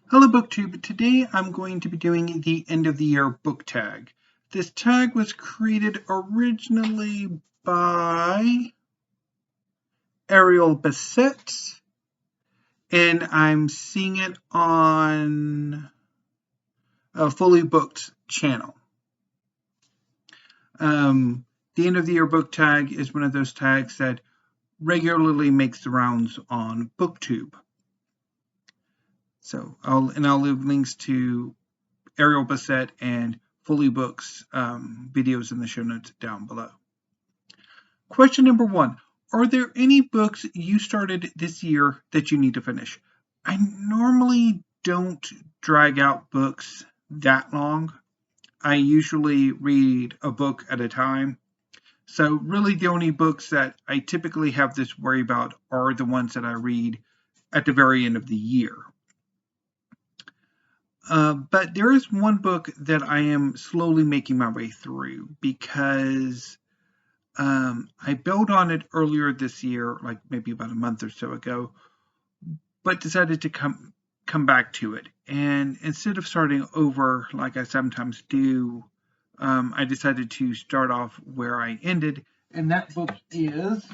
Hello BookTube. Today I'm going to be doing the end of the year book tag. This tag was created originally by Ariel Bassett, and I'm seeing it on a Fully Booked channel. The end of the year book tag is one of those tags that regularly makes the rounds on BookTube. So I'll leave links to Ariel Bassett and Fully Books videos in the show notes down below. Question number 1. Are there any books you started this year that you need to finish? I normally don't drag out books that long. I usually read a book at a time. So really the only books that I typically have this worry about are the ones that I read at the very end of the year. But there is one book that I am slowly making my way through because I built on it earlier this year, like maybe about a month or so ago, but decided to come back to it. And instead of starting over like I sometimes do, I decided to start off where I ended, and that book is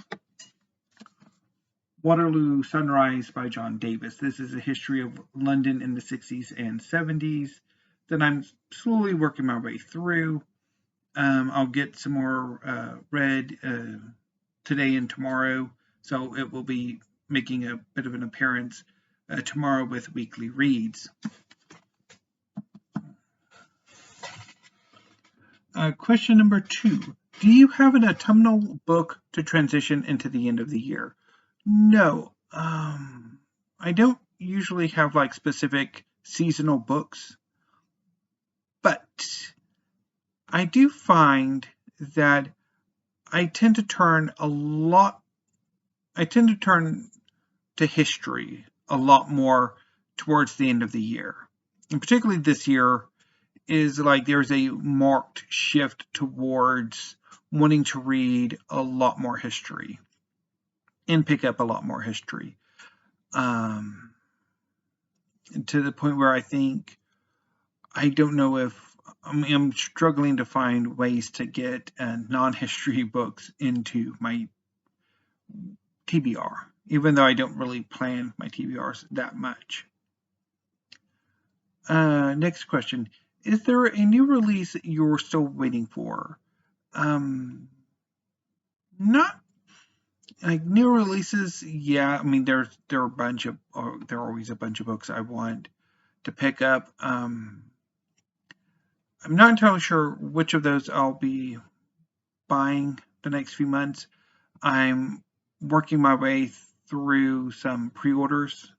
Waterloo Sunrise by John Davis. This is a history of London in the 60s and 70s that I'm slowly working my way through. I'll get some more read today and tomorrow, so it will be making a bit of an appearance tomorrow with weekly reads. Question number 2. Do you have an autumnal book to transition into the end of the year? No. I don't usually have like specific seasonal books, but I do find that I tend to turn to history a lot more towards the end of the year. And particularly this year is like there's a marked shift towards wanting to read a lot more history and pick up a lot more history. To the point where I think I don't know if I'm struggling to find ways to get non-history books into my TBR, even though I don't really plan my TBRs that much. Next question. Is there a new release that you're still waiting for? Not like new releases. Yeah, I mean there are always a bunch of books I want to pick up. I'm not entirely sure which of those I'll be buying the next few months. I'm working my way through some pre-orders.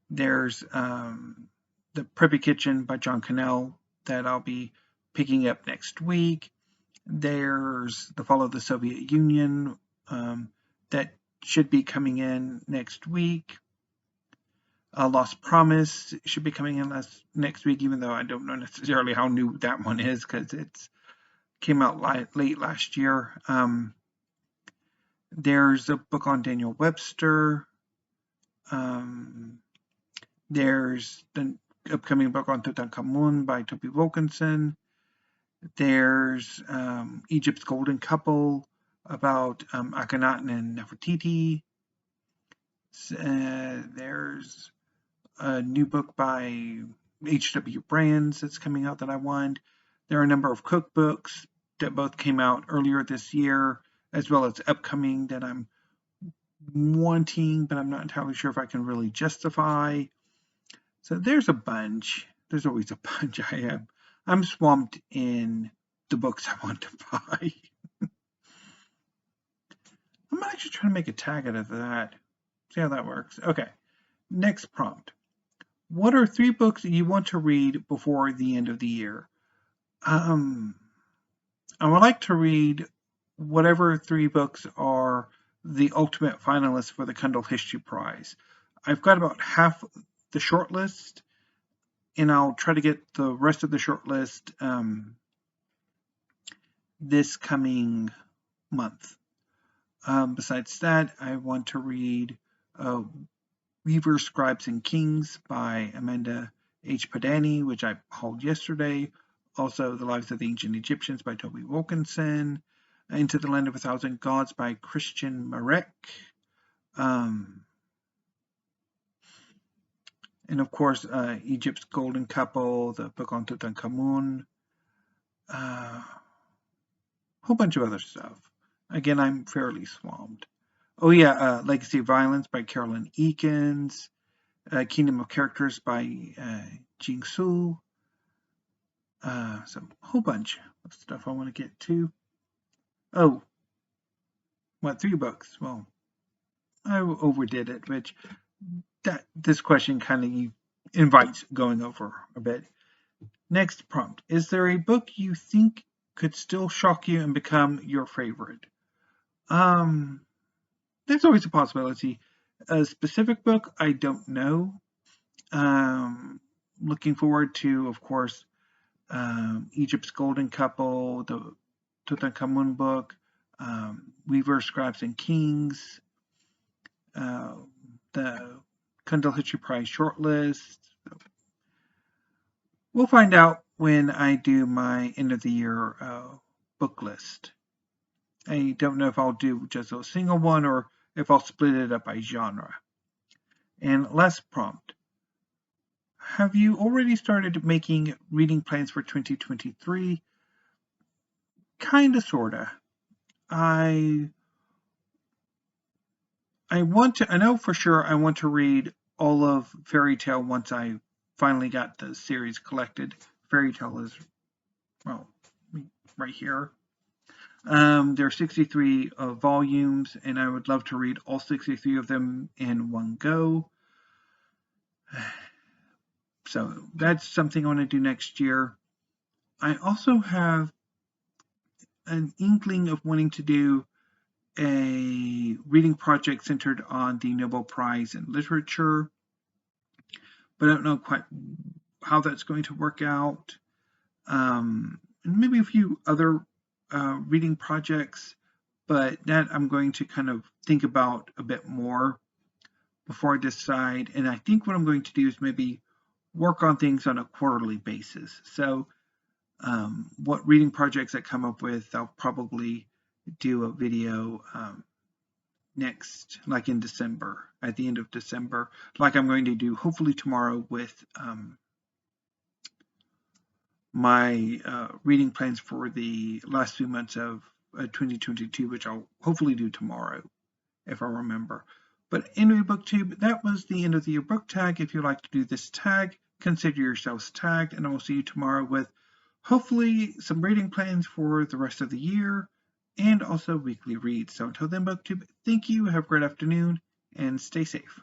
There's the Preppy Kitchen by John Cannell that I'll be picking up next week. There's The Fall of the Soviet Union that should be coming in next week. Lost Promise should be coming in next week, even though I don't know necessarily how new that one is because it came out late last year. There's a book on Daniel Webster. There's the upcoming book on Tutankhamun by Toby Wilkinson. There's Egypt's Golden Couple about Akhenaten and Nefertiti. There's a new book by H.W. Brands that's coming out that I want. There are a number of cookbooks that both came out earlier this year, as well as upcoming that I'm wanting, but I'm not entirely sure if I can really justify. So there's a bunch. There's always a bunch I have. I'm swamped in the books I want to buy. I'm actually trying to make a tag out of that. See how that works. Okay. Next prompt. What are 3 books you want to read before the end of the year? I would like to read whatever 3 books are the ultimate finalists for the Kindle History Prize. I've got about half the short list, and I'll try to get the rest of the short list this coming month. Besides that, I want to read Weavers, Scribes, and Kings by Amanda H. Padani, which I hauled yesterday. Also, The Lives of the Ancient Egyptians by Toby Wilkinson. Into the Land of a Thousand Gods by Christian Marek. And of course, Egypt's Golden Couple, the book on Tutankhamun. A whole bunch of other stuff. Again, I'm fairly swamped. Oh yeah, Legacy of Violence by Carolyn Eakins. Kingdom of Characters by Jing Su. So a whole bunch of stuff I want to get to. Oh, what, 3 books? Well, I overdid it, which this question kind of invites going over a bit. Next prompt. Is there a book you think could still shock you and become your favorite? There's always a possibility. A specific book, I don't know. Looking forward to, of course, Egypt's Golden Couple, the Tutankhamun book, Weavers, Scribes, and Kings, the Kundal History Prize shortlist. We'll find out when I do my end of the year book list. I don't know if I'll do just a single one or if I'll split it up by genre. And last prompt. Have you already started making reading plans for 2023? Kinda, sorta. I know for sure I want to read all of Fairy Tale once I finally got the series collected. Fairy Tale is, well, right here. There are 63 volumes, and I would love to read all 63 of them in one go. So that's something I want to do next year. I also have an inkling of wanting to do a reading project centered on the Nobel Prize in Literature, but I don't know quite how that's going to work out. And maybe a few other reading projects, but that I'm going to kind of think about a bit more before I decide. And I think what I'm going to do is maybe work on things on a quarterly basis. So what reading projects I come up with, I'll probably do a video next, like in December, at the end of December, like I'm going to do hopefully tomorrow with my reading plans for the last few months of 2022, which I'll hopefully do tomorrow, if I remember. But anyway, BookTube, that was the end of the year book tag. If you'd like to do this tag, consider yourselves tagged, and I will see you tomorrow with hopefully some reading plans for the rest of the year and also weekly reads. So until then, BookTube, thank you, have a great afternoon, and stay safe.